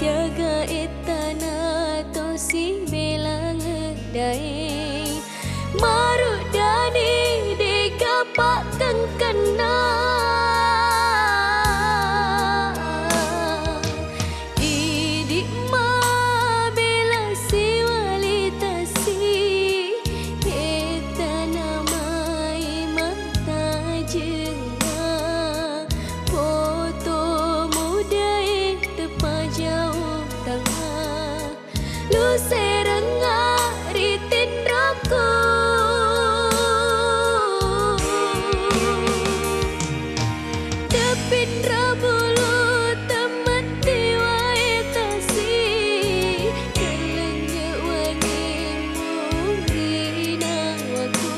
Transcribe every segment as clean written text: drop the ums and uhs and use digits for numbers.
siaga etana to si belang dai marut dani de kapak kena idik ma bela si walita si etana mai mata jenga foto muda tepa jauh tengah lu serengah ritin rokok tepin rabulu temat diwai tasi kelengnya wangi murina waku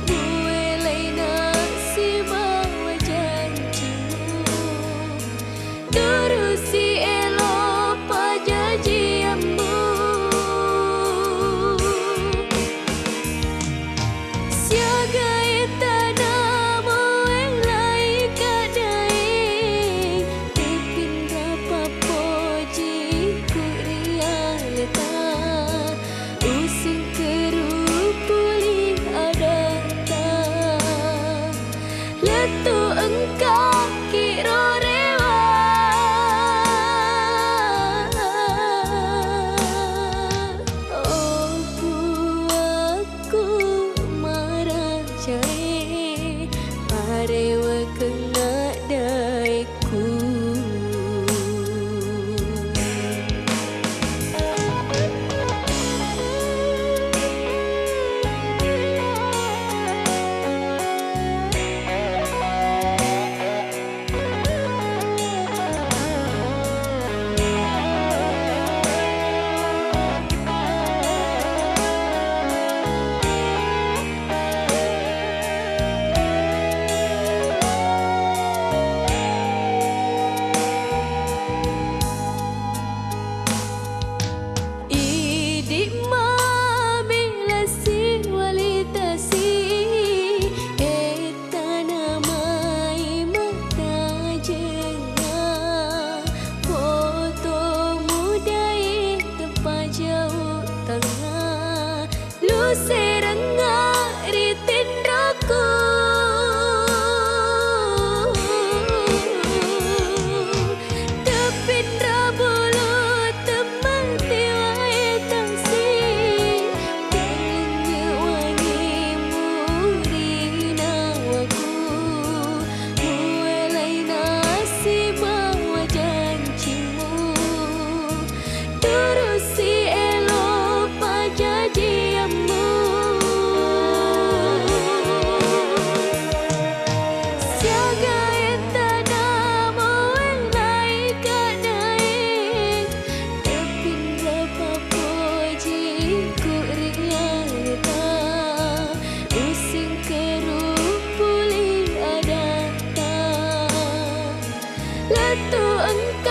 gue laina si bawa janjimu terusi elo pajajiamu siaga etana moeng lai kadai tepin rapa poji kuriang leta usung kerupuli adata letu engkau kiro rewa oh aku marah jai parewa kena daiku idik ma bela si walita si etana mai mata jenga foto mudai tepa jauh tengah lu serengah ritin rokok tepin rabulu teman diwai tangsi kelengnya wangi murina waku gue laina si bawa janjimu terusi elo pajajiamu siaga etana moeng lai kadai tepin rapa poji kuriang leta using kerupuli adata letu engkau